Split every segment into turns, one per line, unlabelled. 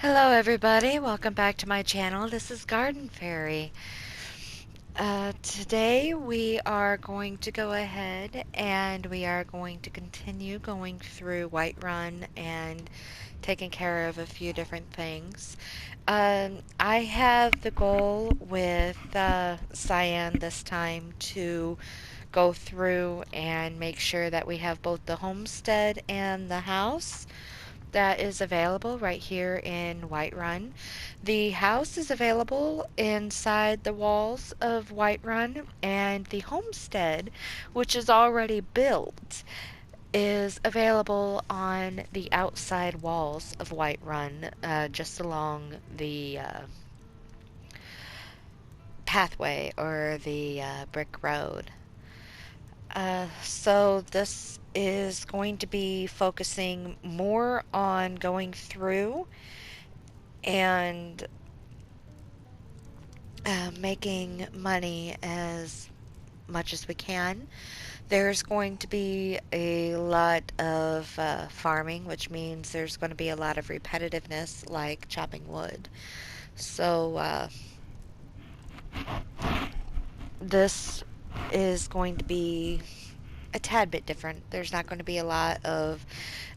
Hello everybody, welcome back to my channel. This is Garden Fairy. Today we are going to go ahead and we are going to continue going through Whiterun and taking care of a few different things. I have the goal with Cyan this time to go through and make sure that we have both the homestead and the house that is available right here in Whiterun. The house is available inside the walls of Whiterun, and the homestead, which is already built, is available on the outside walls of Whiterun, just along the pathway or the brick road. So this is going to be focusing more on going through and making money as much as we can. There's going to be a lot of farming, which means there's going to be a lot of repetitiveness, like chopping wood. So this is going to be a tad bit different. There's not going to be a lot of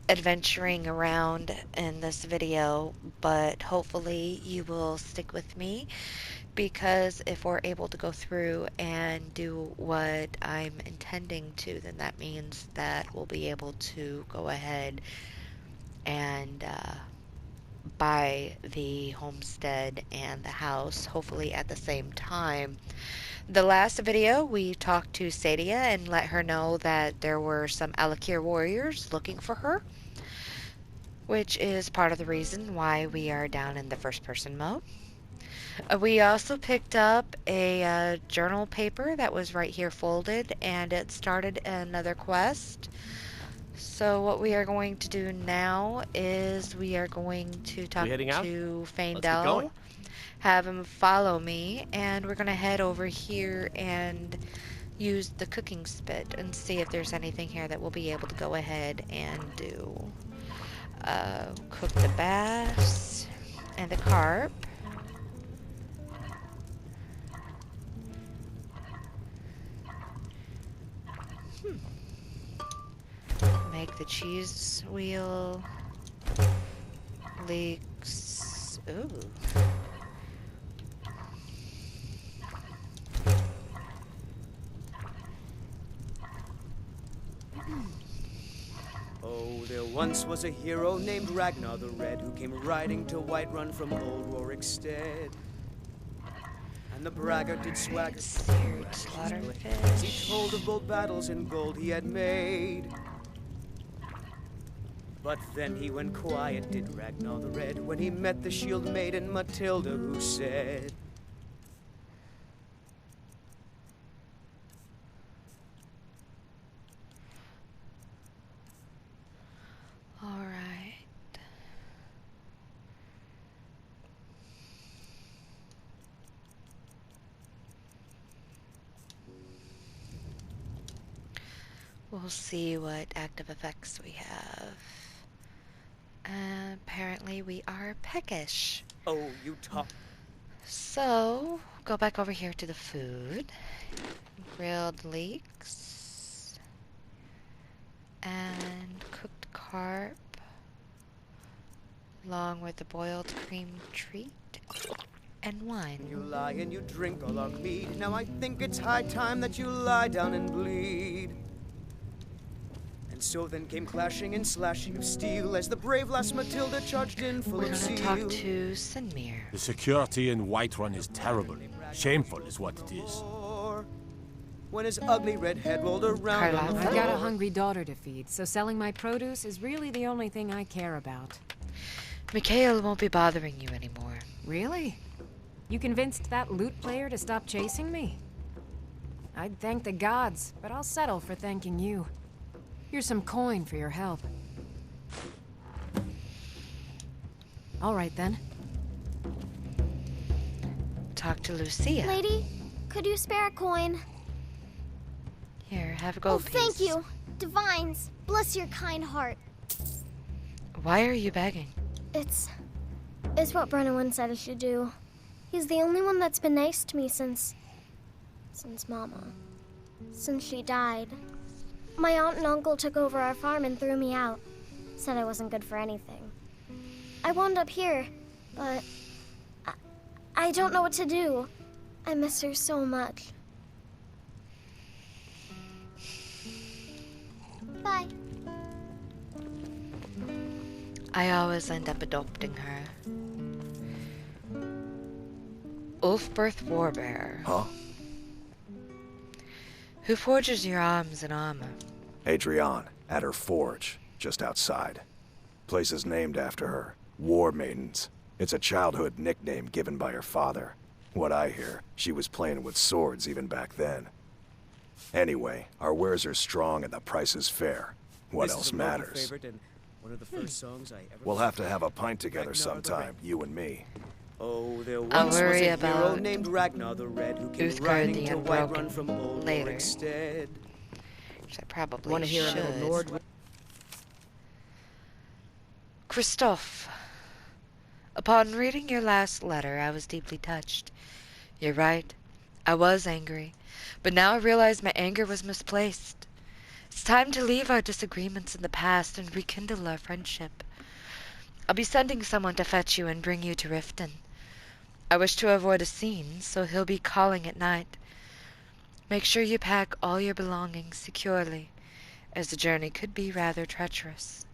adventuring around in this video, but hopefully you will stick with me, because if we're able to go through and do what I'm intending to, then that means that we'll be able to go ahead and buy the homestead and the house, hopefully at the same time. The last video, we talked to Sadia and let her know that there were some Alakir warriors looking for her, which is part of the reason why we are down in the first person mode. We also picked up a journal paper that was right here folded, and it started another quest. So what we are going to do now is we are going to talk to Faendal, have him follow me, and we're going to head over here and use the cooking spit and see if there's anything here that we'll be able to go ahead and do. Cook the bass and the carp. Make the cheese wheel. Leeks. Ooh.
Oh, there once was a hero named Ragnar the Red who came riding to Whiterun from old Rorikstead. And the braggart did swagger
Seared slaughtered
as he
fish.
told of bold battles in gold he had made. But then he went quiet, did Ragnar the Red, when he met the shield maiden Matilda, who said,
Alright. We'll see what active effects we have. Apparently we are peckish.
"Oh, you talk."
So, go back over here to the food. Grilled leeks. And cooked carp. Along with the boiled cream treat. And wine.
You lie and you drink all our mead. Now I think it's high time that you lie down and bleed. And so then came clashing and slashing of steel as the brave lass Matilda charged in full
We're
of
gonna
zeal.
talk to Sinmir.
The security in Whiterun is terrible. Shameful is what it is.
When his ugly red head rolled around on the
I've got a
floor.
hungry daughter to feed, so selling my produce is really the only thing I care about.
Mikhail won't be bothering you anymore.
Really? You convinced that lute player to stop chasing me? I'd thank the gods, but I'll settle for thanking you. Here's some coin for your help. All right, then.
Talk to Lucia.
Lady, could you spare a coin?
Here, have a gold piece.
Thank you. Divines, bless your kind heart.
Why are you begging?
It's It's what Brennan said I should do. He's the only one that's been nice to me since Mama. Since she died. My aunt and uncle took over our farm and threw me out. Said I wasn't good for anything. I wound up here, but I don't know what to do. I miss her so much. Bye.
I always end up adopting her. Ulfberth Warbearer.
Huh?
Who forges your arms and armor?
Adrienne, at her forge, just outside. Place is named after her. War Maidens. It's a childhood nickname given by her father. What I hear, she was playing with swords even back then. Anyway, our wares are strong and the price is fair. What else matters?
One of the first songs I ever
We'll have to have a pint together sometime, you and me.
Oh, there
I'll
once was
worry
a hero
about
named Ragnar the Red who came
Uthgar
riding
the
to Whiterun
Unbroken
from Old
later.
Rorikstead.
Which I probably
Want to hear a
should.
little Lord?
Christophe, upon reading your last letter, I was deeply touched. You're right. I was angry, but now I realize my anger was misplaced. It's time to leave our disagreements in the past and rekindle our friendship. I'll be sending someone to fetch you and bring you to Riften. I wish to avoid a scene, so he'll be calling at night. Make sure you pack all your belongings securely, as the journey could be rather treacherous.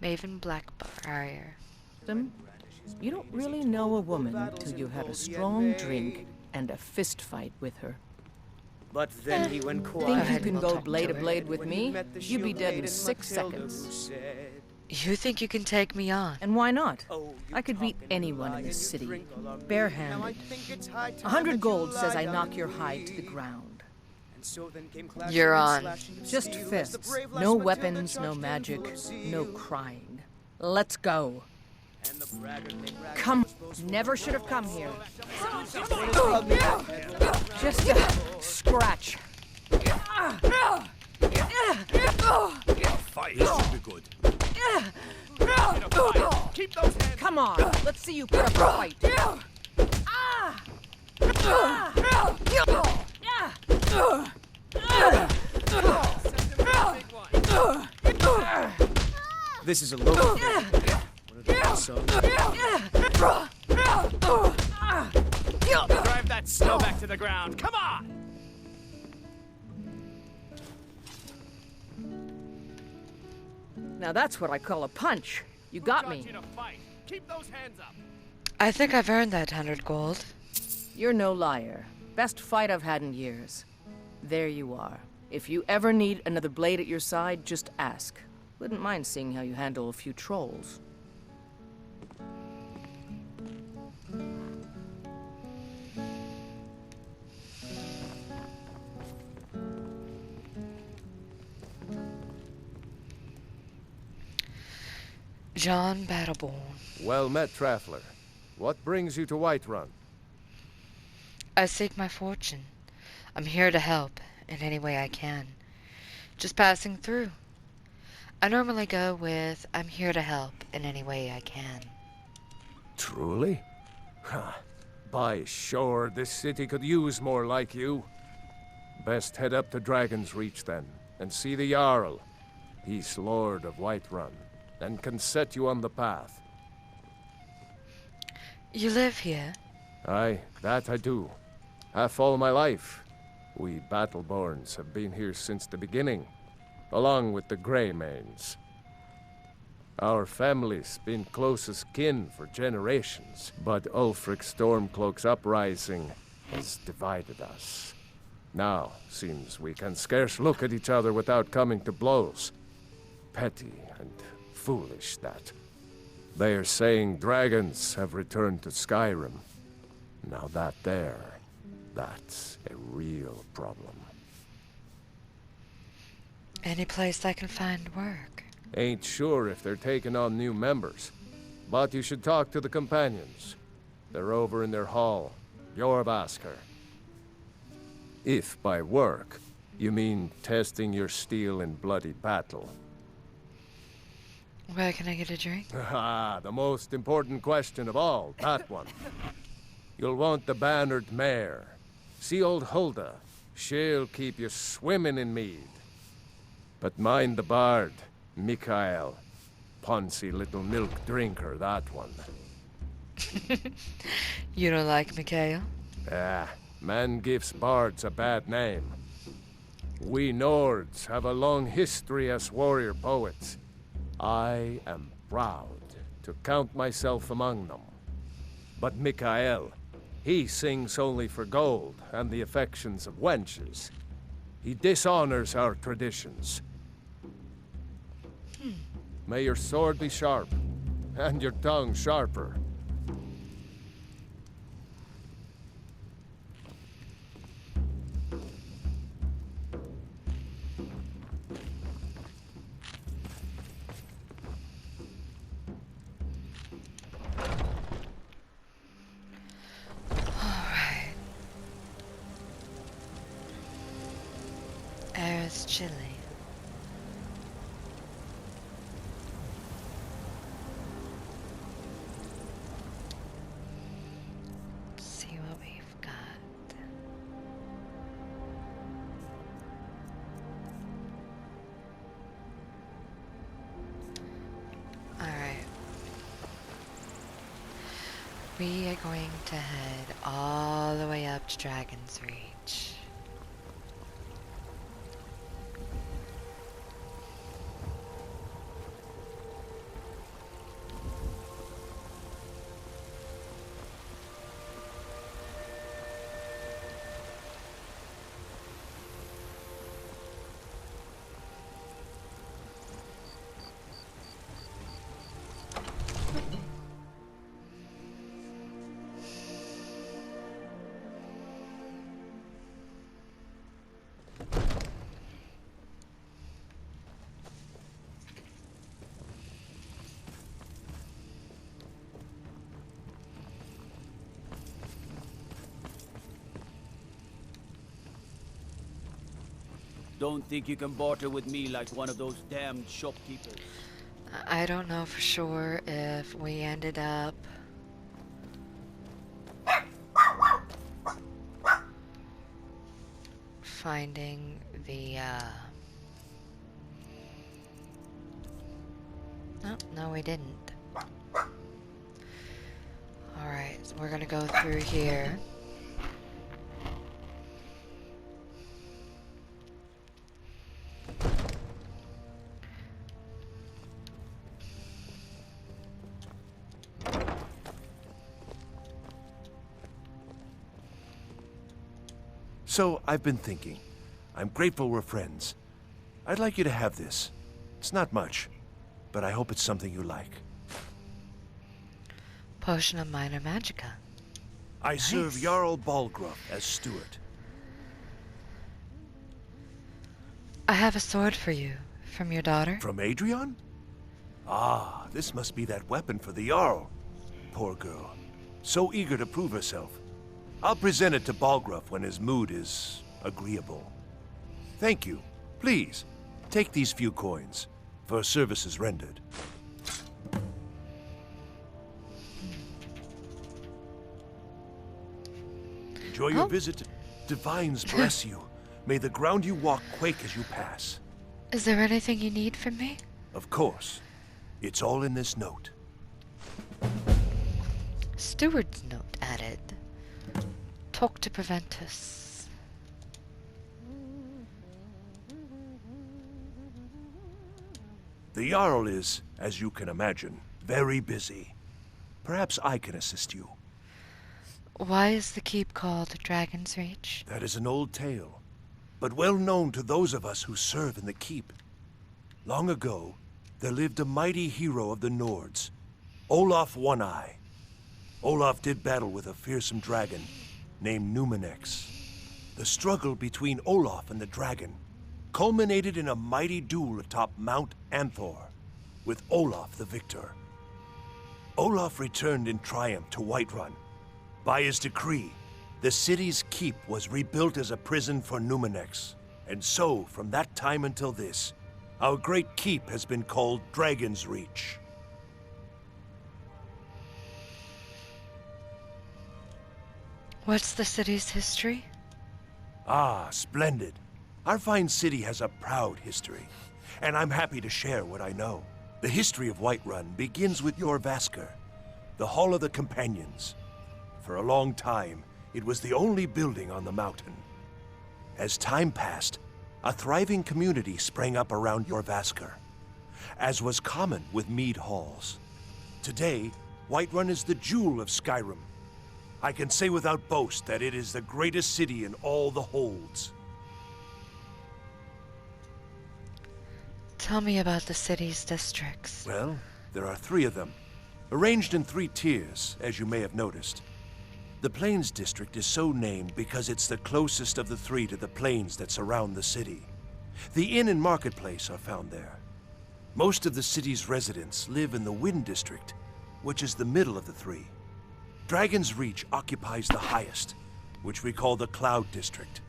Maven Blackbriar.
You don't really know a woman till you had a strong drink and a fist fight with her.
But then he went quiet.
Think you
ahead,
can
we'll
go
talk
blade
to
to
her.
blade with
when he
me?
met the
You'd be
shield
dead in
maiden
6
Matilda, who
seconds.
said,
You think you can take me on?
And why not?
"Oh, you
I could beat
talk and
anyone
lie
in this
and you
city,
drink all of me. Now I
barehanded.
think it's high time
100
that
gold
you
says
lie
I
down
knock
and
your hide to the
bleed."
ground.
And so then came clashing
You're
and
on.
slashing of
Just
steel as the
fists.
brave
No
lass Matilda
weapons,
charged
no
in
magic,
full of
no
zeal.
crying. Let's go.
And the braggart named Ragnar
Come.
was boastful
Never
of
should have come here.
her.
Just a scratch.
Fight. This should be good.
Keep those hands.
Come on. Let's see you put up a fight.
This is a local favorite. One of the first songs.
Drive that snow back to the ground. Come on.
Now that's what I call a punch. You got
Taught
me.
you to fight. Keep those hands up.
I think I've earned that 100 gold.
You're no liar. Best fight I've had in years. There you are. If you ever need another blade at your side, just ask. Wouldn't mind seeing how you handle a few trolls.
John Battleborn.
Well met, Traveler. What brings you to Whiterun?
I seek my fortune. I'm here to help in any way I can. Just passing through. I normally go with, I'm here to help in any way I can.
Truly? Huh. By shore, this city could use more like you. Best head up to Dragon's Reach then, and see the Jarl. He's Lord of Whiterun, and can set you on the path.
You live here?
Aye, that I do. Half all my life. We Battleborns have been here since the beginning, along with the Greymanes. Our family's been close as kin for generations, but Ulfric Stormcloak's uprising has divided us. Now, seems we can scarce look at each other without coming to blows. Petty and foolish, that. They are saying dragons have returned to Skyrim. Now that's a real problem.
Any place I can find work?
Ain't sure if they're taking on new members, but you should talk to the companions. They're over in their hall. Jorvaskr. If by work, you mean testing your steel in bloody battle.
Where can I get a drink?
Ah, the most important question of all, that one. You'll want the bannered mare. See old Hulda. She'll keep you swimming in mead. But mind the bard, Mikael. Poncy little milk drinker, that one.
You don't like Mikhail?
Ah, man gives bards a bad name. We Nords have a long history as warrior poets. I am proud to count myself among them. But Mikael, he sings only for gold and the affections of wenches. He dishonors our traditions. May your sword be sharp, and your tongue sharper.
Alright. Air is chilly. See what we've got. Alright. We are going to head all the way up to Dragon's Reach.
Don't think you can barter with me like one of those damned shopkeepers.
I don't know for sure if we ended up finding the no, we didn't. Alright, so we're gonna go through here.
So, I've been thinking. I'm grateful we're friends. I'd like you to have this. It's not much, but I hope it's something you like.
Potion of Minor Magica.
I serve Jarl Balgruuf as steward.
I have a sword for you. From your daughter?
From Adrian? Ah, this must be that weapon for the Jarl. Poor girl. So eager to prove herself. I'll present it to Balgruuf when his mood is agreeable. Thank you. Please, take these few coins for services rendered. Enjoy your visit. Divines bless you. May the ground you walk quake as you pass.
Is there anything you need from me?
Of course. It's all in this note.
Steward's note added. Talk to Preventus.
The Jarl is, as you can imagine, very busy. Perhaps I can assist you.
Why is the keep called Dragon's Reach?
That is an old tale, but well known to those of us who serve in the keep. Long ago, there lived a mighty hero of the Nords, Olaf One-Eye. Olaf did battle with a fearsome dragon named Numenex. The struggle between Olaf and the dragon culminated in a mighty duel atop Mount Anthor, with Olaf the victor. Olaf returned in triumph to Whiterun. By his decree, the city's keep was rebuilt as a prison for Numenex. And so, from that time until this,
Our great keep has been called Dragon's Reach.
What's the city's history?
Ah, splendid. Our fine city has a proud history, and I'm happy to share what I know. The history of Whiterun begins with Jorrvaskr, the Hall of the Companions. For a long time, it was the only building on the mountain. As time passed, a thriving community sprang up around Jorrvaskr, as was common with mead halls. Today, Whiterun is the jewel of Skyrim. I can say without boast that it is the greatest city in all the holds.
Tell me about the city's districts.
Well, there are 3 of them, arranged in 3 tiers, as you may have noticed. The Plains District is so named because it's the closest of the 3 to the plains that surround the city. The inn and marketplace are found there. Most of the city's residents live in the Wind District, which is the middle of the 3. Dragon's Reach occupies the highest, which we call the Cloud District.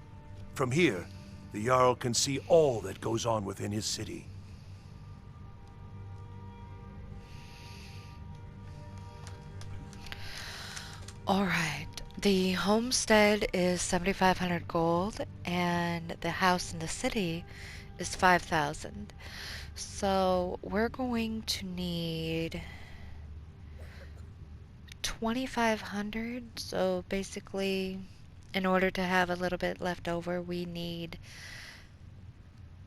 From here, the Jarl can see all that goes on within his city.
All right. The homestead is 7,500 gold, and the house in the city is 5,000. So we're going to need 2,500. So basically, in order to have a little bit left over, we need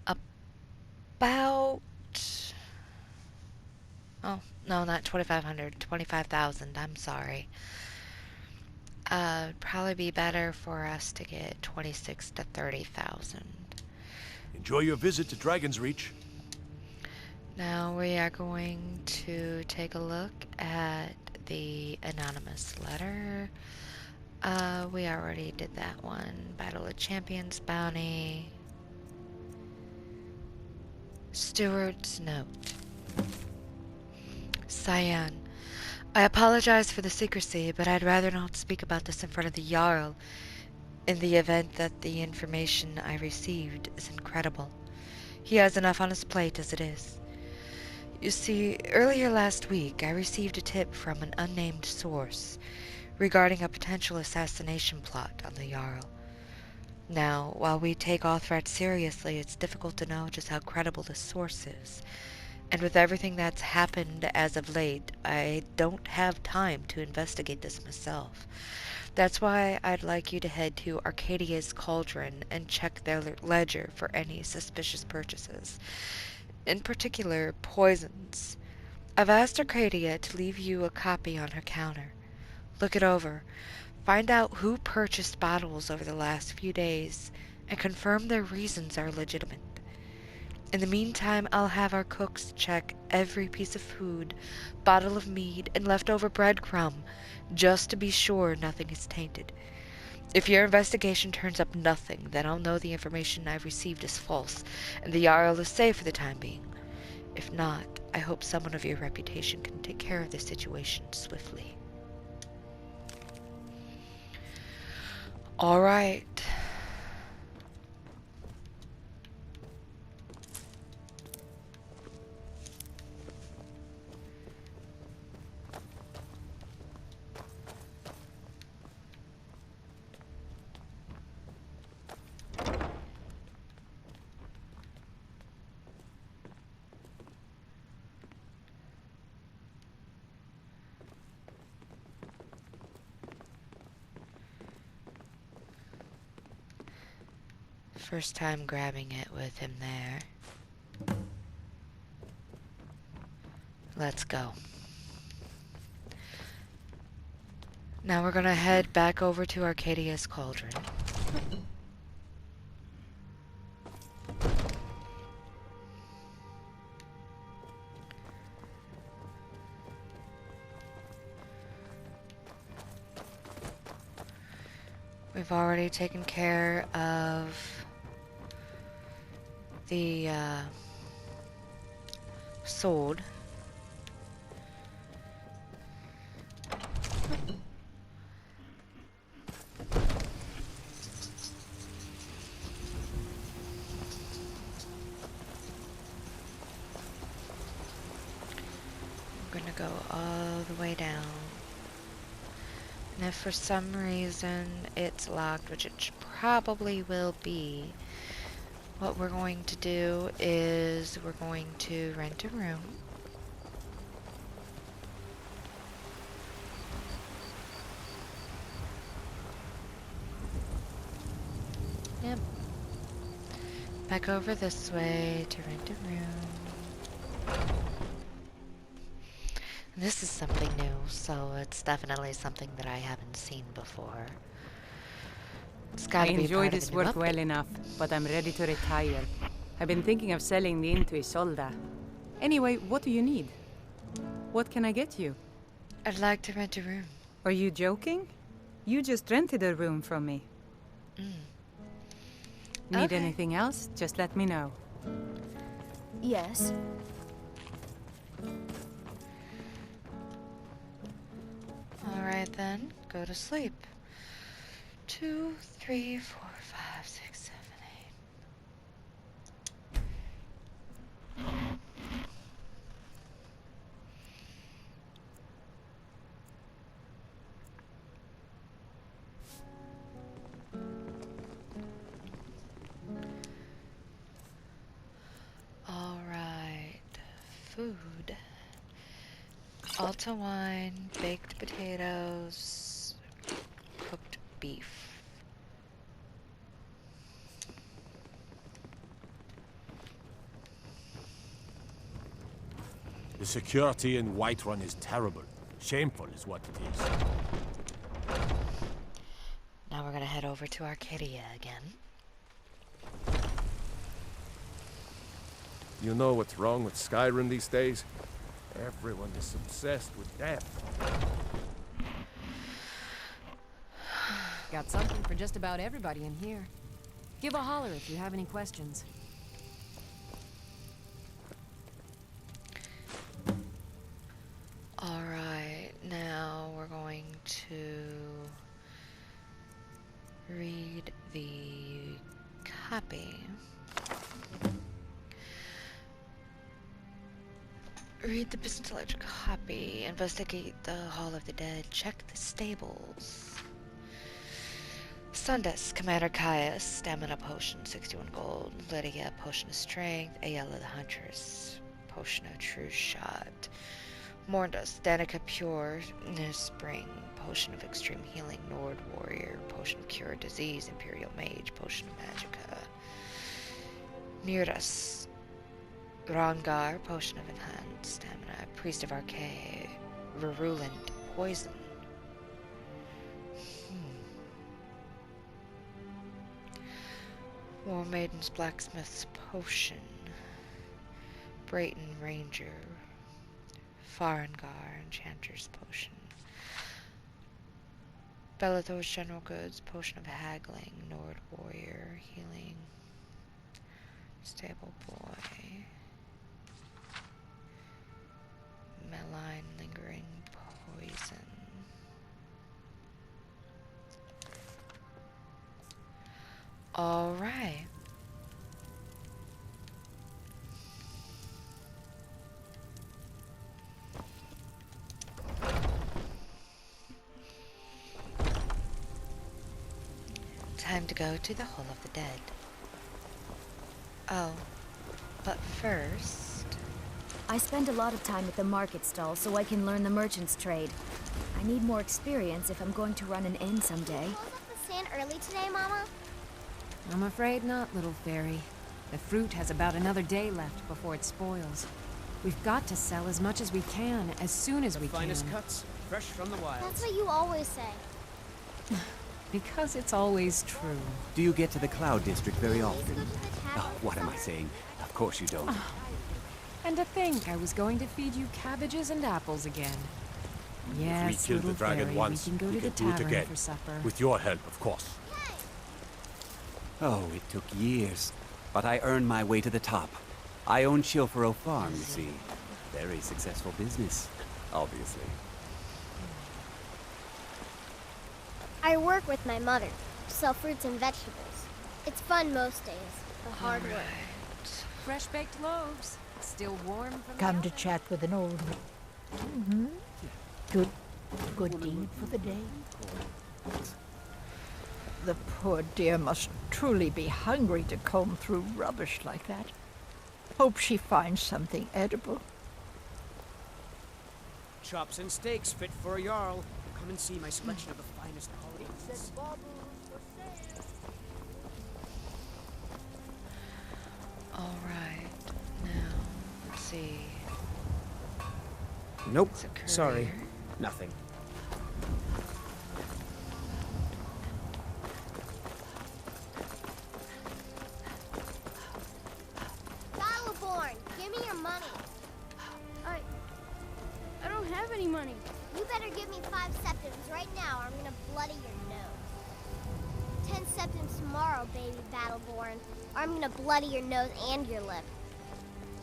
about... Oh, no, not 2,500. 25,000. I'm sorry. Probably be better for us to get 26 to 30,000.
Enjoy your visit to Dragon's Reach.
Now we are going to take a look at the anonymous letter. We already did that one. Battle of Champions bounty. Steward's note. Cyan. I apologize for the secrecy, but I'd rather not speak about this in front of the Jarl in the event that the information I received is incredible. He has enough on his plate as it is. You see, earlier last week I received a tip from an unnamed source regarding a potential assassination plot on the Jarl. Now, while we take all threats seriously, it's difficult to know just how credible this source is. And with everything that's happened as of late, I don't have time to investigate this myself. That's why I'd like you to head to Arcadia's Cauldron and check their ledger for any suspicious purchases. In particular, poisons. I've asked Arcadia to leave you a copy on her counter. Look it over. Find out who purchased bottles over the last few days, and confirm their reasons are legitimate. In the meantime, I'll have our cooks check every piece of food, bottle of mead, and leftover breadcrumb, just to be sure nothing is tainted. If your investigation turns up nothing, then I'll know the information I've received is false, and the Jarl is safe for the time being. If not, I hope someone of your reputation can take care of the situation swiftly. All right. First time grabbing it with him there. Let's go. Now we're gonna head back over to Arcadia's Cauldron. We've already taken care of the sword. go all the way down. And if for some reason it's locked, which it probably will be, what we're going to do is we're going to rent a room. Yep. Back over this way to rent a room. This is something new, so it's definitely something that I haven't seen before. It's gotta
I
be
enjoy
part of
this
the new
work well
update.
enough, but I'm ready to retire. I've been thinking of selling the inn to Isolda. Anyway, what do you need? What can I get you?
I'd like to rent a room.
Are you joking? You just rented a room from me. Need
Okay.
anything else? Just let me know.
Yes.
Alright then, go to sleep. 2, 3, 4, 5, 6, 7, 8. Alright, food. Alta wine, baked potatoes, cooked beef.
The security in Whiterun is terrible. Shameful is what it is.
Now we're gonna head over to Arcadia again.
You know what's wrong with Skyrim these days? Everyone is obsessed with death.
Got something for just about everybody in here. Give a holler if you have any questions.
Alright, now we're going to read the copy. Read the Pistolage copy. Investigate the Hall of the Dead. Check the stables. Sundesk, Commander Caius, Stamina Potion, 61 gold. Lydia, Potion of Strength. Ayala the Huntress, Potion of True Shot. Morndus, Danica Pure, Spring, Potion of Extreme Healing. Nord Warrior, Potion of Cure Disease. Imperial Mage, Potion of Magicka. Mirus, Rongar, Potion of Enhanced Stamina. Priest of Arcade, Virulent Poison. War Maiden's Blacksmith's Potion. Brayton Ranger. Farengar, Enchanter's Potion. Bellathor's General Goods, Potion of Haggling. Nord Warrior, Healing. Stable Boy. Malign Lingering Poison. Alright. Time to go to the Hall of the Dead. Oh, but first...
I spend a lot of time at the market stall so I can learn the merchant's trade. I need more experience if I'm going to run an inn someday.
Close up the stand early today, Mama?
I'm afraid not, little fairy. The fruit has about another day left before it spoils. We've got to sell as much as we can, as soon as we can.
Finest cuts, fresh from the wild.
That's what you always say.
Because it's always true.
Do you get to the Cloud District very often?
Go to the tavern
Oh, what am I saying? Of course you don't.
And to think I was going to feed you cabbages and apples again. Yes,
If we killed the
little
dragon
fairy,
once,
we can go to the
do it
tavern
again.
for supper.
With your help, of course.
Oh, it took years. But I earned my way to the top. I own Chilfaro Farm, you see. Very successful business, obviously.
I work with my mother, sell fruits and vegetables. It's fun most days, but hard work.
Fresh baked loaves, still warm from
Come
the
to chat with an old man. Good deed for the day. The poor dear must truly be hungry to comb through rubbish like that. Hope she finds something edible.
Chops and steaks fit for a Jarl. Come and see my selection of the finest holidays.
Alright, now, let's see.
Nope,
It's a courier.
sorry. Nothing.
Battleborn, give me your money.
I don't have any money.
You better give me 5 septims right now or I'm gonna bloody your nose. 10 septims tomorrow, baby Battleborn, or I'm gonna bloody your nose and your lip.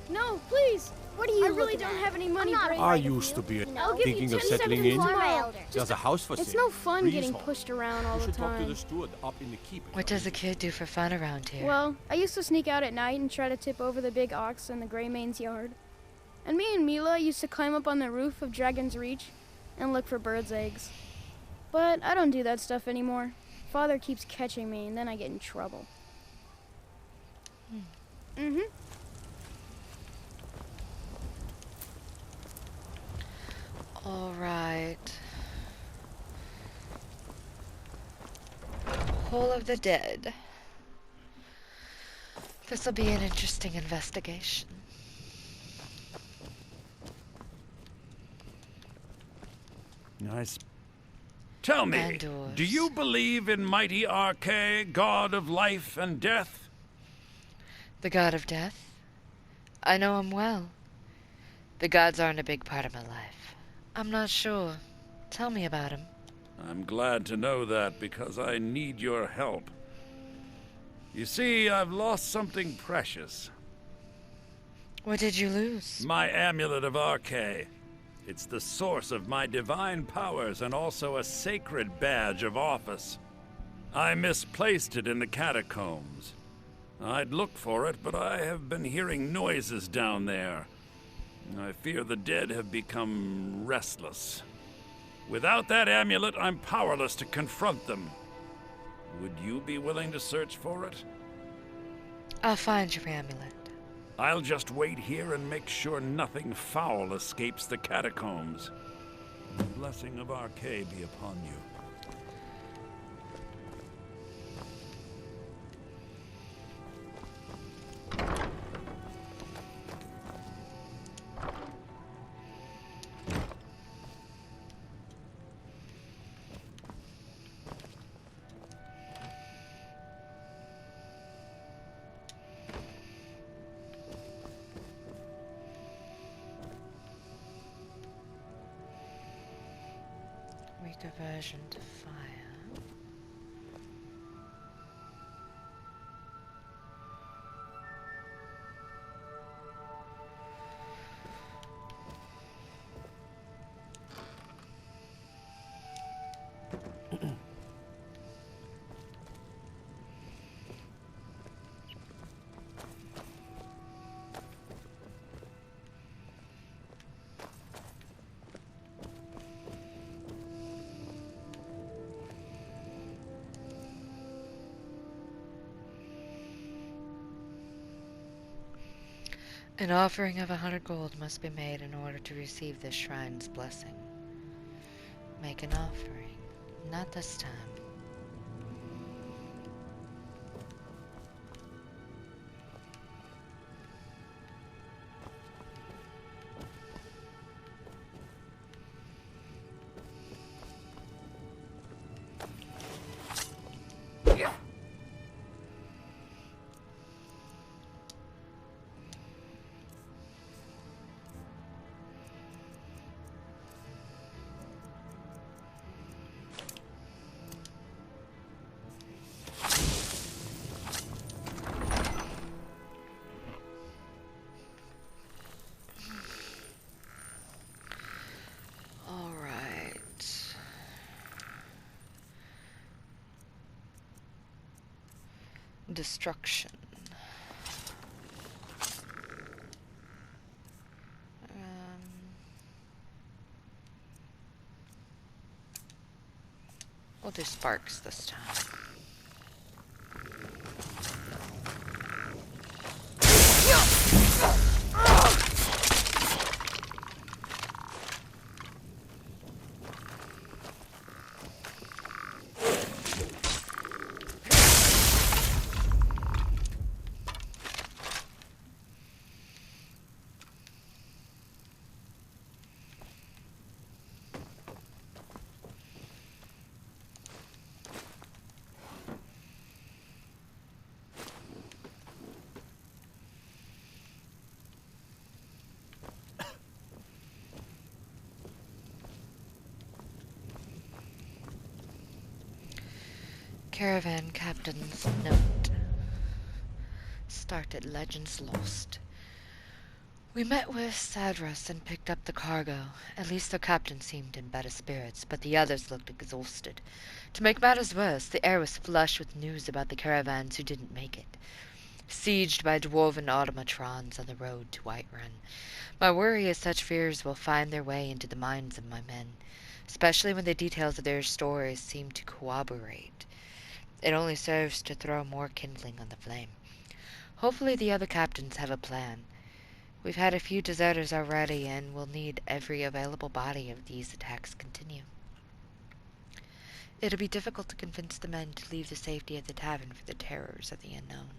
No, please.
What are you
I really
looking
don't
at?
have any money,
I'm not
Brave.
I
afraid of
used
you.
to be
I'll give you
thinking of
10
settling
septims
in.
tomorrow.
There's a house for sale.
It's no fun getting
Freehold.
pushed around all
You
the
should talk to
time.
the steward up in the keep.
What does a kid do for fun around here?
Well, I used to sneak out at night and try to tip over the big ox in the Greymane's yard. And me and Mila used to climb up on the roof of Dragon's Reach and look for birds' eggs. But I don't do that stuff anymore. Father keeps catching me and then I get in trouble. Mm-hmm.
Alright. Hole of the Dead. This'll be an interesting investigation.
Nice. Tell me,
Andors.
do you believe in mighty Arche, god of life and death?
The god of death? I know him well. The gods aren't a big part of my life. I'm not sure. Tell me about him.
I'm glad to know that because I need your help. You see, I've lost something precious.
What did you lose?
My amulet of Arche. It's the source of my divine powers and also a sacred badge of office. I misplaced it in the catacombs. I'd look for it, but I have been hearing noises down there. I fear the dead have become restless. Without that amulet, I'm powerless to confront them. Would you be willing to search for it?
I'll find your amulet.
I'll just wait here and make sure nothing foul escapes the catacombs. The blessing of Arche be upon you.
Weak aversion to fire. An offering of 100 gold must be made in order to receive this shrine's blessing. Make an offering. Not this time. Destruction. We'll do sparks this time. Caravan Captain's Note. Started Legends Lost. We met with Sadras and picked up the cargo. At least the captain seemed in better spirits, but the others looked exhausted. To make matters worse, the air was flush with news about the caravans who didn't make it. Sieged by dwarven automatrons on the road to Whiterun. My worry is such fears will find their way into the minds of my men, especially when the details of their stories seem to corroborate. It only serves to throw more kindling on the flame. Hopefully the other captains have a plan. We've had a few deserters already, and we'll need every available body if these attacks continue. It'll be difficult to convince the men to leave the safety of the tavern for the terrors of the unknown.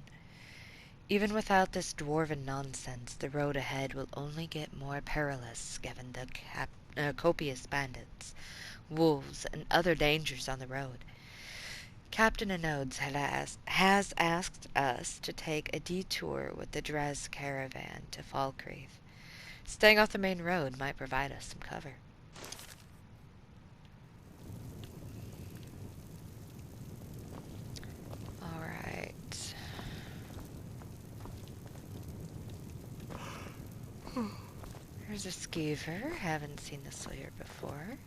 Even without this dwarven nonsense, the road ahead will only get more perilous given the copious bandits, wolves, and other dangers on the road. Captain Anodes has asked us to take a detour with the Dres caravan to Falkreath. Staying off the main road might provide us some cover. Alright. Here's a skeever. Haven't seen this layer before.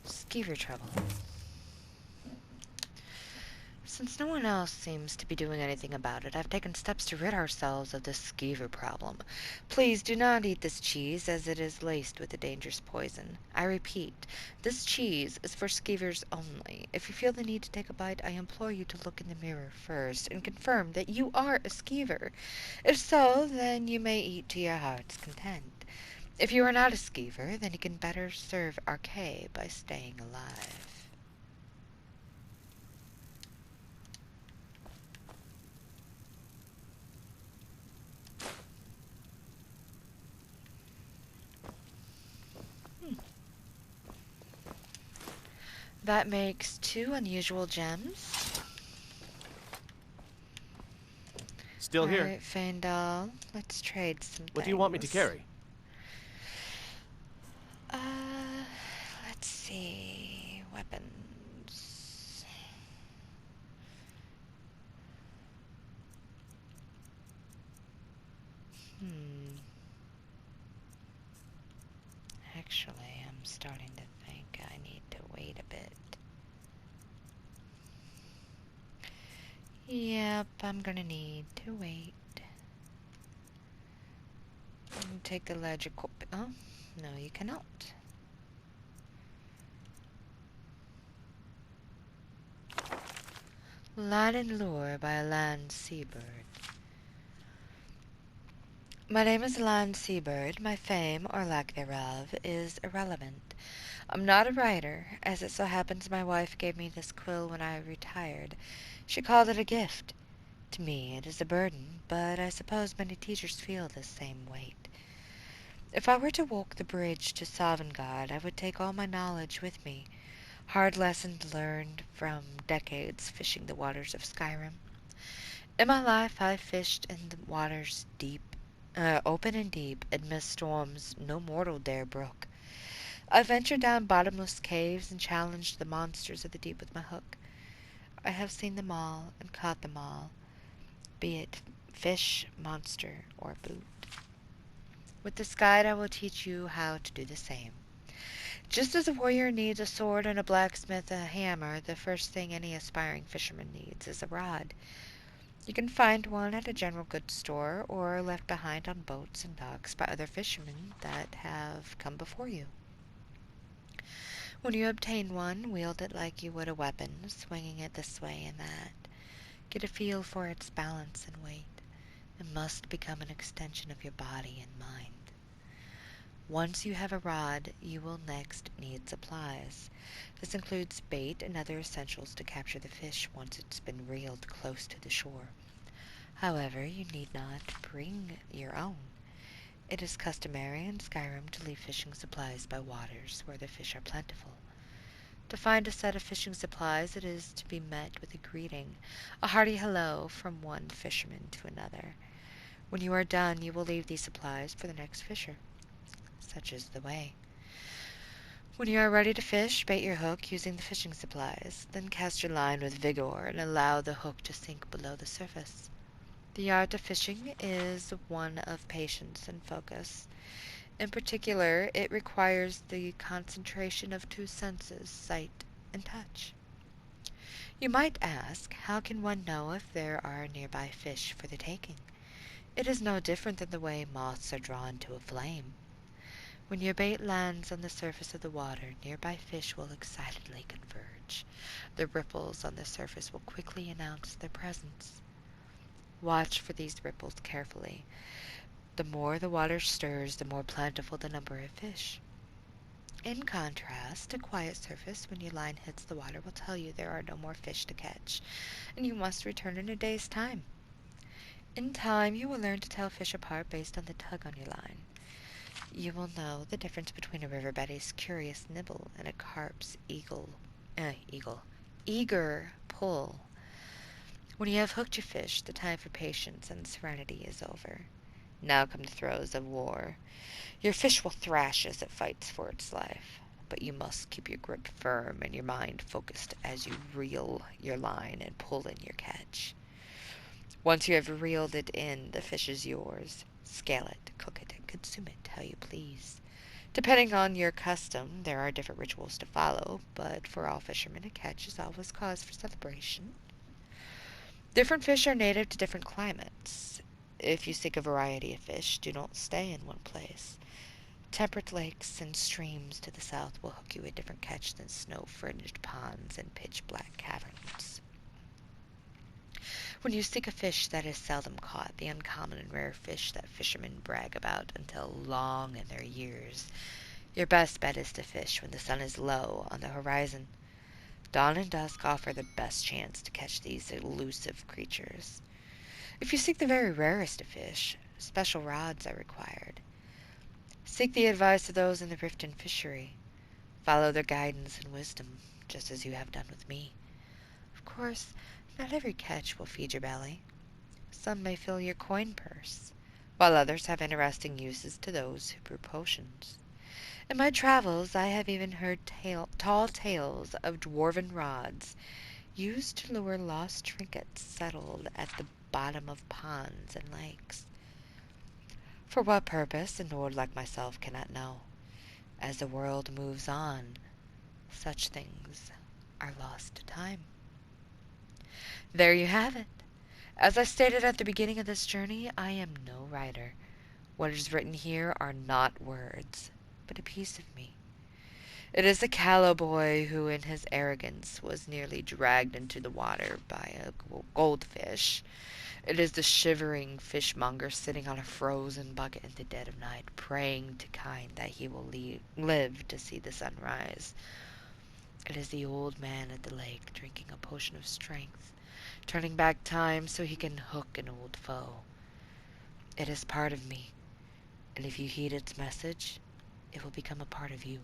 Skeever trouble. Since no one else seems to be doing anything about it, I've taken steps to rid ourselves of this skeever problem. Please do not eat this cheese, as it is laced with a dangerous poison. I repeat, this cheese is for skeevers only. If you feel the need to take a bite, I implore you to look in the mirror first and confirm that you are a skeever. If so, then you may eat to your heart's content. If you are not a skeever, then you can better serve Arkay by staying alive. That makes 2 unusual gems.
Still here.
Alright, Faendal, let's trade some
What do you want me to carry?
Let's see. Weapons. Actually, I'm starting to think I need to wait a bit. Yep, I'm gonna need to wait. Take the ledger. Oh, no, you cannot. Light and Lure by a Land Seabird. My name is Land Seabird. My fame, or lack thereof, is irrelevant. I'm not a writer. As it so happens, my wife gave me this quill when I retired. She called it a gift. To me, it is a burden, but I suppose many teachers feel the same weight. If I were to walk the bridge to Sovngarde, I would take all my knowledge with me. Hard lessons learned from decades fishing the waters of Skyrim. In my life, I fished in the waters open and deep, amidst storms no mortal dare brook. I ventured down bottomless caves and challenged the monsters of the deep with my hook. I have seen them all and caught them all, be it fish, monster, or boot. With this guide, I will teach you how to do the same. Just as a warrior needs a sword and a blacksmith a hammer, the first thing any aspiring fisherman needs is a rod. You can find one at a general goods store or left behind on boats and docks by other fishermen that have come before you. When you obtain one, wield it like you would a weapon, swinging it this way and that. Get a feel for its balance and weight. It must become an extension of your body and mind. Once you have a rod, you will next need supplies. This includes bait and other essentials to capture the fish once it's been reeled close to the shore. However, you need not bring your own. It is customary in Skyrim to leave fishing supplies by waters where the fish are plentiful. To find a set of fishing supplies, it is to be met with a greeting, a hearty hello from one fisherman to another. When you are done, you will leave these supplies for the next fisher. Such is the way. When you are ready to fish, bait your hook using the fishing supplies. Then cast your line with vigor and allow the hook to sink below the surface. The art of fishing is one of patience and focus. In particular, it requires the concentration of two senses, sight and touch. You might ask, how can one know if there are nearby fish for the taking? It is no different than the way moths are drawn to a flame. When your bait lands on the surface of the water, nearby fish will excitedly converge. The ripples on the surface will quickly announce their presence. Watch for these ripples carefully. The more the water stirs, the more plentiful the number of fish. In contrast, a quiet surface when your line hits the water will tell you there are no more fish to catch, and you must return in a day's time. In time, you will learn to tell fish apart based on the tug on your line. You will know the difference between a river betty's curious nibble and a carp's eager pull. When you have hooked your fish, the time for patience and serenity is over. Now come the throes of war. Your fish will thrash as it fights for its life, but you must keep your grip firm and your mind focused as you reel your line and pull in your catch. Once you have reeled it in, the fish is yours. Scale it, cook it, and consume it how you please. Depending on your custom, there are different rituals to follow, but for all fishermen, a catch is always cause for celebration. Different fish are native to different climates. If you seek a variety of fish, do not stay in one place. Temperate lakes and streams to the south will hook you a different catch than snow-fringed ponds and pitch-black caverns. When you seek a fish that is seldom caught, the uncommon and rare fish that fishermen brag about until long in their years, your best bet is to fish when the sun is low on the horizon. Dawn and dusk offer the best chance to catch these elusive creatures. If you seek the very rarest of fish, special rods are required. Seek the advice of those in the Riften fishery. Follow their guidance and wisdom, just as you have done with me. Of course, not every catch will feed your belly. Some may fill your coin purse, while others have interesting uses to those who brew potions. In my travels, I have even heard tall tales of dwarven rods used to lure lost trinkets settled at the bottom of ponds and lakes. For what purpose, a Nord like myself cannot know. As the world moves on, such things are lost to time. There you have it. As I stated at the beginning of this journey, I am no writer. What is written here are not words, but a piece of me. It is the callow boy who, in his arrogance, was nearly dragged into the water by a goldfish. It is the shivering fishmonger sitting on a frozen bucket in the dead of night, praying to Kine that he will live to see the sunrise. It is the old man at the lake drinking a potion of strength, turning back time so he can hook an old foe. It is part of me, and if you heed its message, it will become a part of you.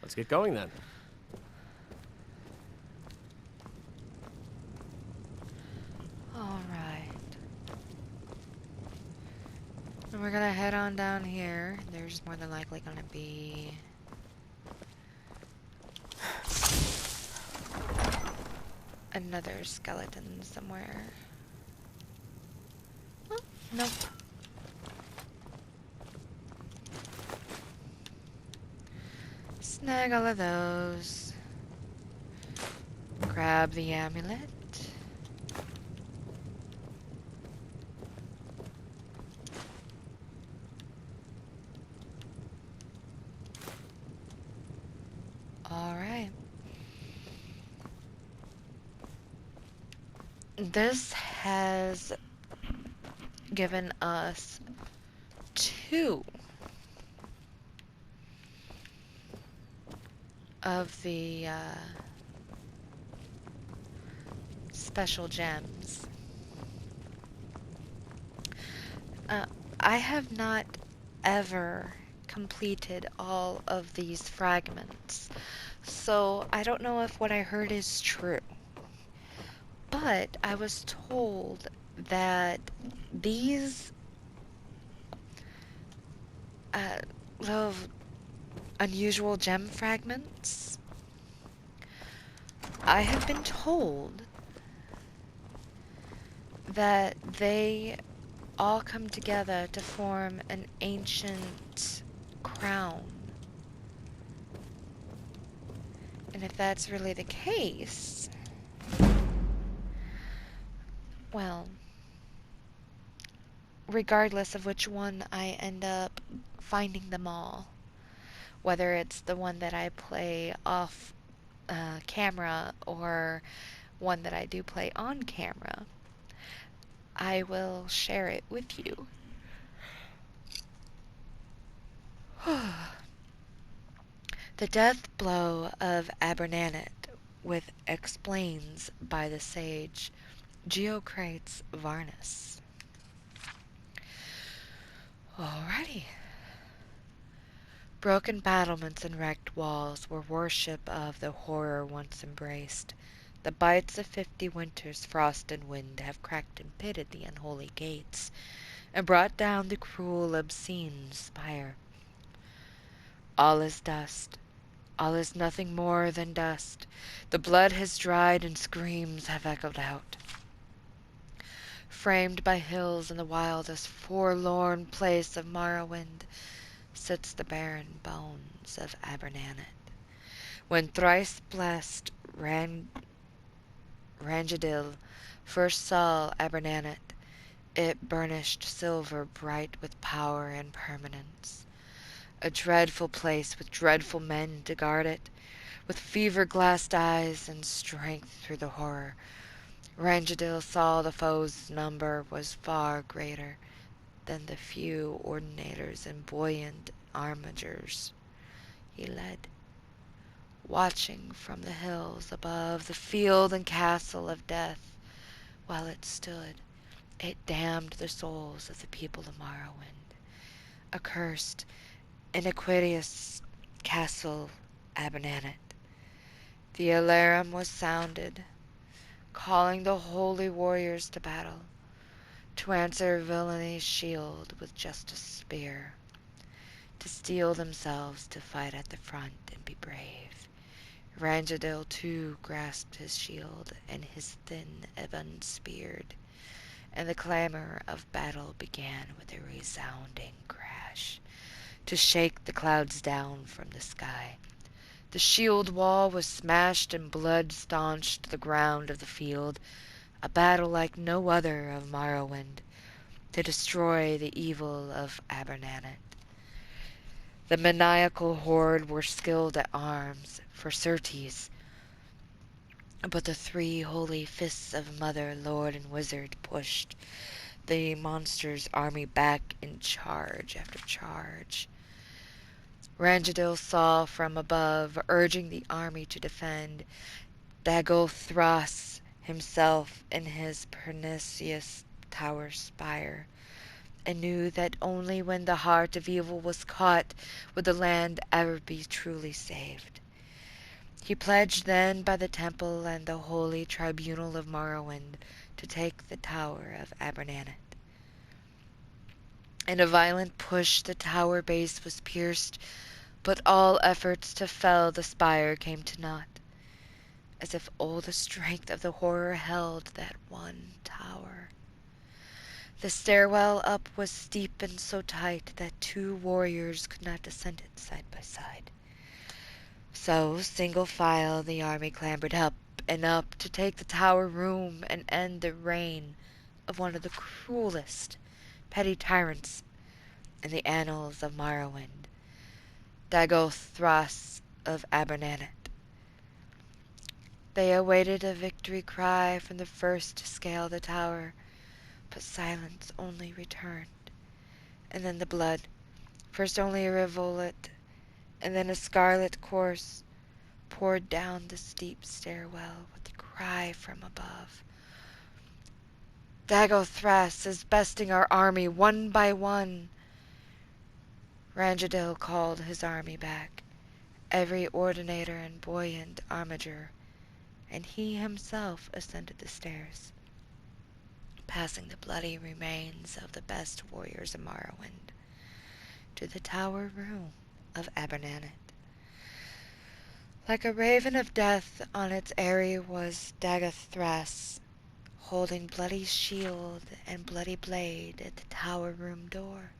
Let's get going then.
All right. And we're gonna head on down here. There's more than likely gonna be another skeleton somewhere. Oh, nope. Snag all of those. grab the amulet. Alright. This has given us 2 of the special gems. I have not ever completed all of these fragments, so I don't know if what I heard is true. But I was told that these little unusual gem fragments, I have been told that they all come together to form an ancient crown. And if that's really the case, well, regardless of which one I end up finding them all, whether it's the one that I play off camera or one that I do play on camera, I will share it with you. The death blow of Abernanet, with explains by the sage Geocrates Varnus. Alrighty. Broken battlements and wrecked walls were worship of the horror once embraced. The bites of 50 winters, frost and wind, have cracked and pitted the unholy gates, and brought down the cruel, obscene spire. All is dust. All is nothing more than dust. The blood has dried and screams have echoed out. Framed by hills in the wildest, forlorn place of Morrowind, sits the barren bones of Abernanet. When thrice blessed Rangedil first saw Abernanet, it burnished silver bright with power and permanence. A dreadful place with dreadful men to guard it, with fever-glassed eyes and strength through the horror. Rangedil saw the foe's number was far greater than the few ordinators and buoyant armigers he led. Watching from the hills above the field and castle of death, while it stood, it damned the souls of the people of Morrowind. Accursed, iniquitous castle Abernanet. The alarum was sounded, calling the holy warriors to battle, to answer villainy shield with justice spear, to steel themselves to fight at the front and be brave. Rangedil too grasped his shield and his thin ebon speared, and the clamor of battle began with a resounding crash, to shake the clouds down from the sky. The shield wall was smashed and blood staunched the ground of the field, a battle like no other of Morrowind, to destroy the evil of Abernanet. The maniacal horde were skilled at arms, for certes, but the 3 holy fists of Mother, Lord, and Wizard pushed the monster's army back in charge after charge. Rangedil saw from above, urging the army to defend, Dagul Thras himself in his pernicious tower spire, and knew that only when the heart of evil was caught would the land ever be truly saved. He pledged then by the temple and the holy tribunal of Morrowind to take the tower of Abernanet. In a violent push the tower base was pierced, but all efforts to fell the spire came to naught, as if all the strength of the horror held that one tower. The stairwell up was steep and so tight that 2 warriors could not descend it side by side. So, single file, the army clambered up and up to take the tower room and end the reign of one of the cruelest petty tyrants in the annals of Morrowind, Dagoth Thras of Abernannet. They awaited a victory cry from the first to scale the tower, but silence only returned. And then the blood, first only a rivulet, and then a scarlet course, poured down the steep stairwell with the cry from above. Dagoth Thras is besting our army one by one. Rangedil called his army back, every ordinator and buoyant armiger, and he himself ascended the stairs, passing the bloody remains of the best warriors of Morrowind to the tower room of Abernannet. Like a raven of death on its eyrie was Dagoth Thras, holding bloody shield and bloody blade at the tower room door.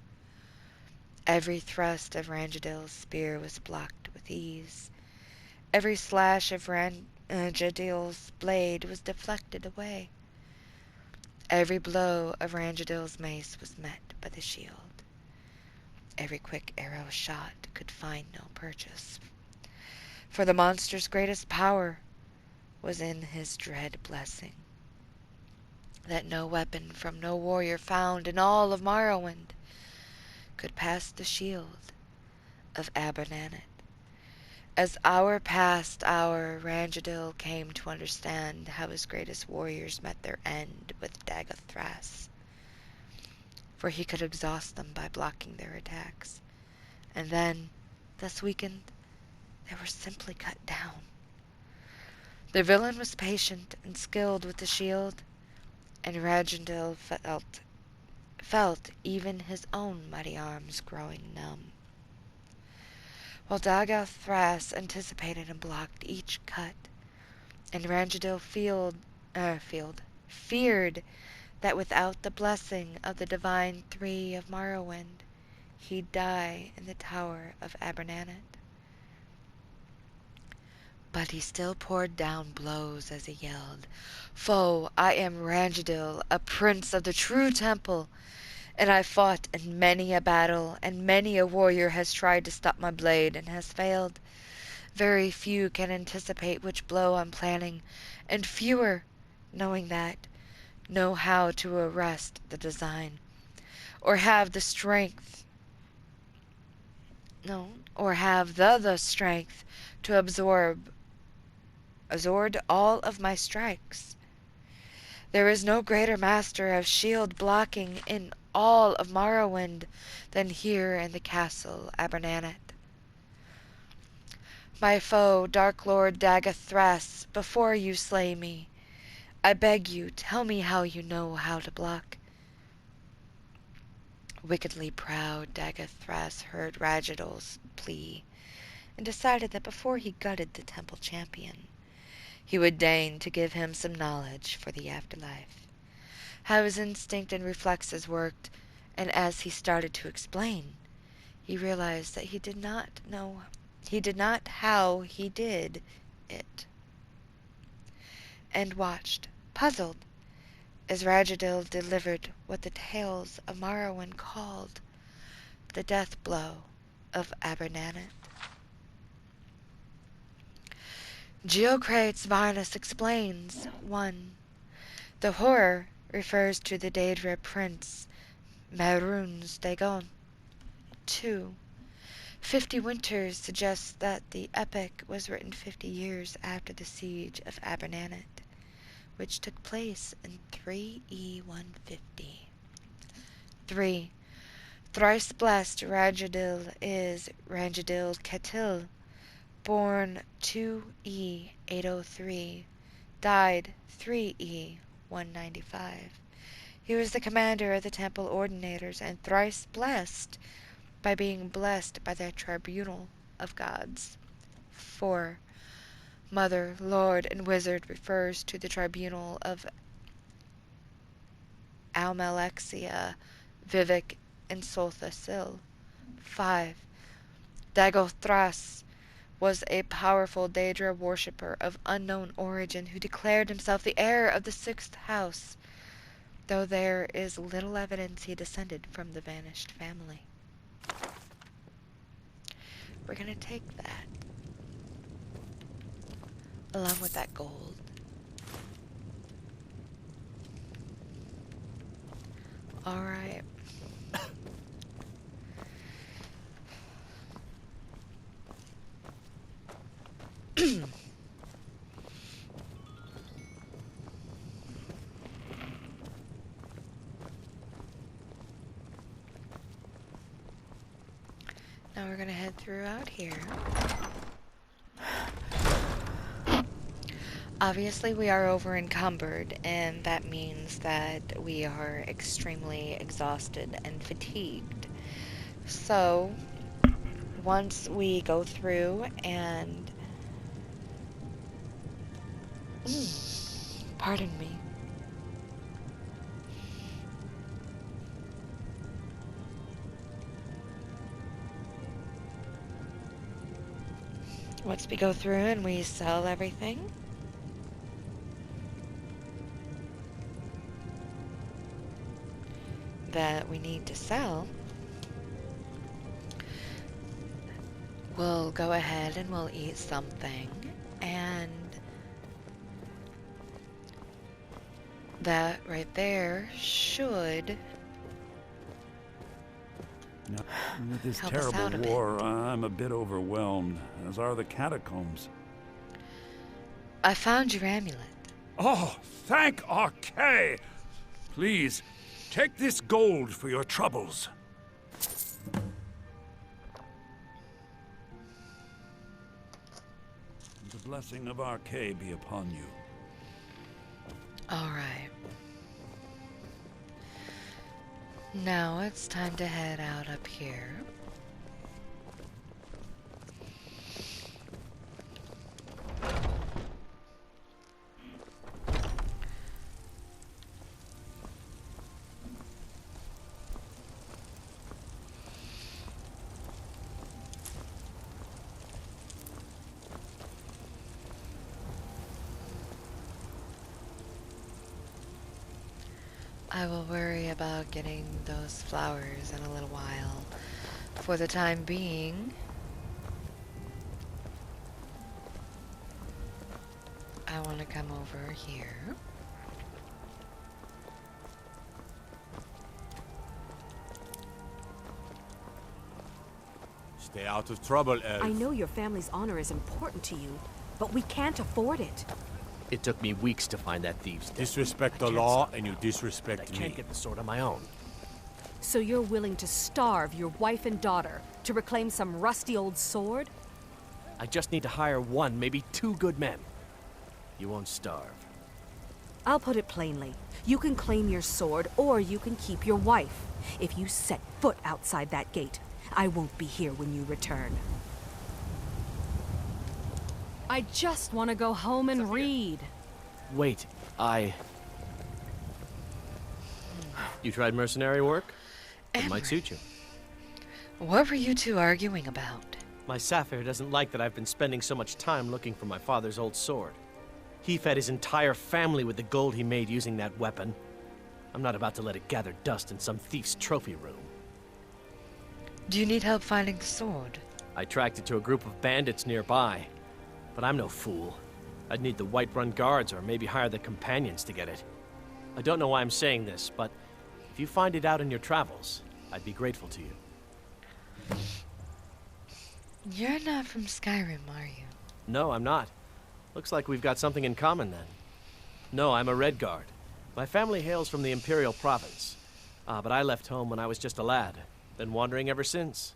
Every thrust of Rangedil's spear was blocked with ease. Every slash of Rangedil's blade was deflected away. Every blow of Rangedil's mace was met by the shield. Every quick arrow shot could find no purchase, for the monster's greatest power was in his dread blessing, that no weapon from no warrior found in all of Morrowind could pass the shield of Abernannet. As hour passed hour, Rangedil came to understand how his greatest warriors met their end with Dagoth Thras, for he could exhaust them by blocking their attacks, and then, thus weakened, they were simply cut down. The villain was patient and skilled with the shield, and Rangedil felt even his own mighty arms growing numb. While Dagoth Thras anticipated and blocked each cut, and Rangedil feared that without the blessing of the Divine Three of Morrowind, he'd die in the Tower of Abernannet. But he still poured down blows as he yelled, "Foe, I am Rangedil, a prince of the true temple, and I fought in many a battle, and many a warrior has tried to stop my blade and has failed. Very few can anticipate which blow I'm planning, and fewer, knowing that, know how to arrest the design, or have the strength to absorb all of my strikes. There is no greater master of shield blocking in all of Morrowind than here in the castle Abernannet. My foe, Dark Lord Dagoth Thras, before you slay me, I beg you, tell me how you know how to block." Wickedly proud, Dagoth Thras heard Rangedil's plea, and decided that before he gutted the temple champion, he would deign to give him some knowledge for the afterlife. How his instinct and reflexes worked, and as he started to explain, he realized that he did not how he did it, and watched, puzzled, as Rangedil delivered what the tales of Morrowind called the death blow of Abernannet. Geocrates Varnus explains: 1. The horror refers to the Daedra prince Mehrunes Dagon. 2. 50 Winters suggests that the epic was written 50 years after the siege of Abernannet, which took place in 3E150. 3. Thrice blessed Rangedil is Rangedil Ketil, born 2E803, died 3E195. He was the commander of the temple ordinators and thrice blessed by being blessed by the tribunal of gods. 4. Mother, Lord, and Wizard refers to the tribunal of Almalexia, Vivec, and Soltha Sil. 5. Dagoth Thras was a powerful Daedra worshipper of unknown origin who declared himself the heir of the 6th house, though there is little evidence he descended from the vanished family. We're gonna take that, along with that gold. Alright. Now we're gonna head through out here. Obviously we are over encumbered, and that means that we are extremely exhausted and fatigued. So once we go through and pardon me. Once we go through and we sell everything, that we need to sell, we'll go ahead and we'll eat something, and that right there should
No, with this
help us out a
terrible
bit.
war, I'm a bit overwhelmed, as are the catacombs.
I found your amulet.
Oh, thank Arkay! Please, take this gold for your troubles. The blessing of Arkay be upon you.
All right. Now it's time to head out up here. I will worry about getting those flowers in a little while. For the time being, I want to come over here.
Stay out of trouble, Elf.
I know your family's honor is important to you, but we can't afford it.
It took me weeks to find that thieves' den.
Disrespect the law, and you disrespect
I
me.
can't get the sword on my own.
So you're willing to starve your wife and daughter to reclaim some rusty old sword?
I just need to hire one, maybe two good men. You won't starve.
I'll put it plainly. You can claim your sword, or you can keep your wife. If you set foot outside that gate, I won't be here when you return.
I just want to go home and read.
Wait, You tried mercenary work? It might suit you.
What were you two arguing about?
My Sapphire doesn't like that I've been spending so much time looking for my father's old sword. He fed his entire family with the gold he made using that weapon. I'm not about to let it gather dust in some thief's trophy room.
Do you need help finding the sword?
I tracked it to a group of bandits nearby. But I'm no fool. I'd need the Whiterun guards or maybe hire the companions to get it. I don't know why I'm saying this, but if you find it out in your travels, I'd be grateful to you.
You're not from Skyrim, are you?
No, I'm not. Looks like we've got something in common then. No, I'm a Redguard. My family hails from the Imperial Province. But I left home when I was just a lad. Been wandering ever since.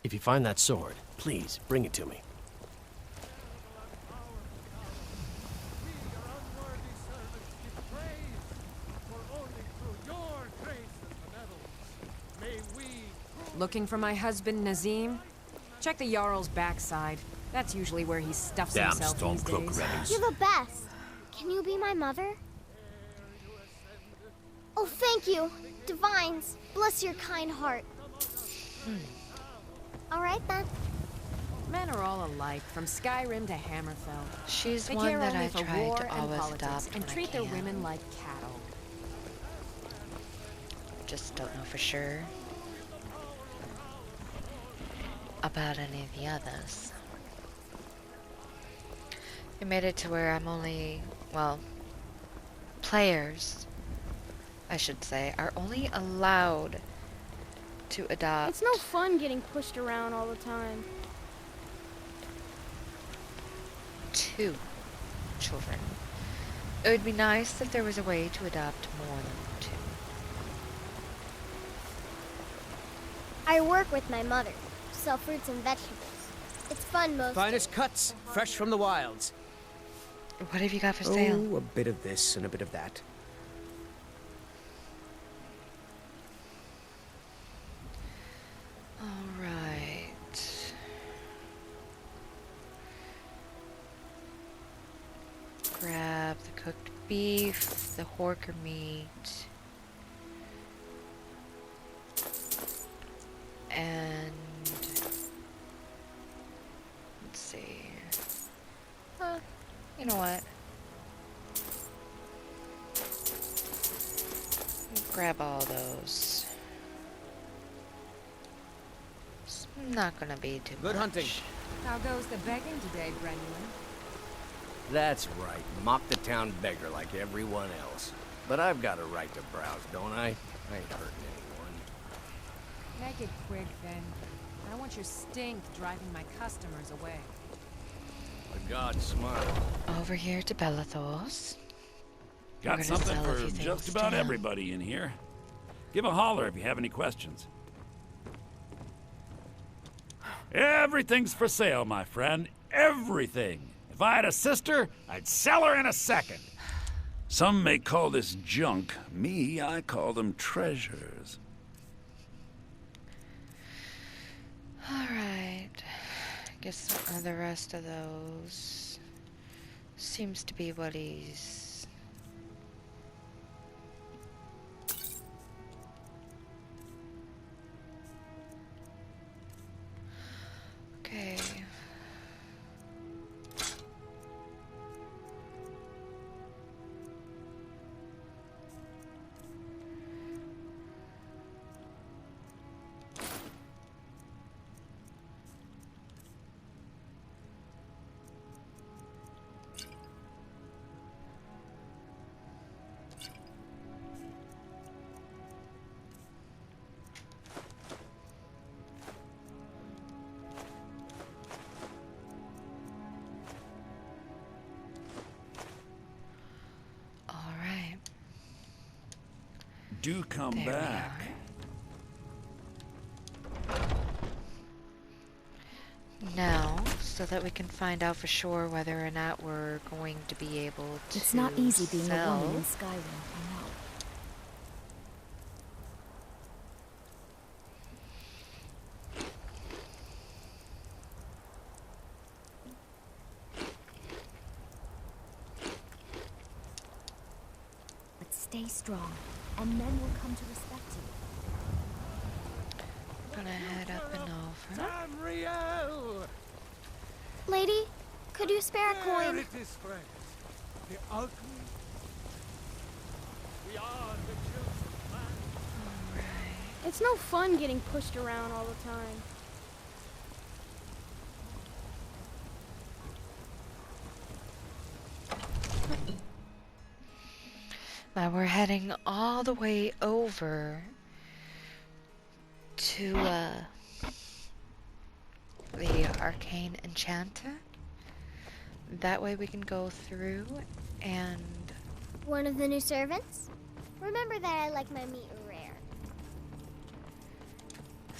If you find that sword, please bring it to me.
Looking for my husband, Nazim? Check the Jarl's backside. That's usually where he stuffs
Damn
himself these
Stormcloak
days.
rebels.
You're the best. Can you be my mother? Oh, thank you. Divines, bless your kind heart. All right then.
Men are all alike, from Skyrim to Hammerfell.
She's
they
one
care
that
only
I
for
try
war
to
and
always
politics,
adopt
and
when I
treat their
can.
women like cattle.
Just don't know for sure about any of the others. I made it to where I'm only, well, players, I should say, are only allowed to adopt.
It's no fun getting pushed around all the time.
2 children. It would be nice if there was a way to adopt more than 2.
I work with my mother. Sell fruits and vegetables. It's fun most
Finest
days.
cuts, fresh from the wilds.
What have you got for sale?
Oh, a bit of this and a bit of that.
All right. Grab the cooked beef, the horker meat, and let's see. You know what? Grab all those. It's not gonna be too
Good
much.
hunting.
How goes the begging today, Brennan?
That's right. Mock the town beggar like everyone else. But I've got a right to browse, don't I? I ain't hurting anyone.
Make it quick, then. I don't want your stink driving my customers away.
The gods smile.
Over here to Bellathor's. We're
Got
gonna
something
sell a
for
few
just
things
about
to him.
everybody in here. Give a holler if you have any questions. Everything's for sale, my friend. Everything. If I had a sister, I'd sell her in a second. Some may call this junk. Me, I call them treasures.
Alright. Guess the rest of those seems to be what he's... Okay. Alright.
Do come
There we
back.
Now, so that we can find out for sure whether or not we're going to be able to
It's not easy being a woman
sell.
in Skyrim, I know. But stay strong, and men will come to respect you.
Gonna head up and over.
Tamriel!
Lady, could you spare a coin?
There it is, friends. The ugly. We are the chosen man.
It's no fun getting pushed around all the time.
Now we're heading all the way over to the Arcane Enchanter. That way we can go through and
One of the new servants? Remember that I like my meat rare.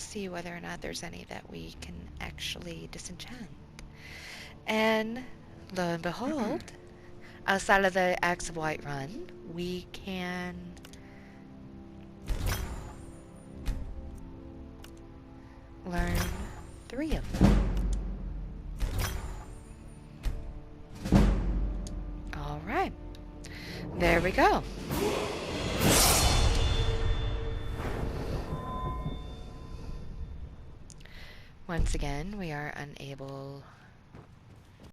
see whether or not there's any that we can actually disenchant. And lo and behold, outside of the Axe of Whiterun, we can learn 3 of them. All right, there we go. once again, we are unable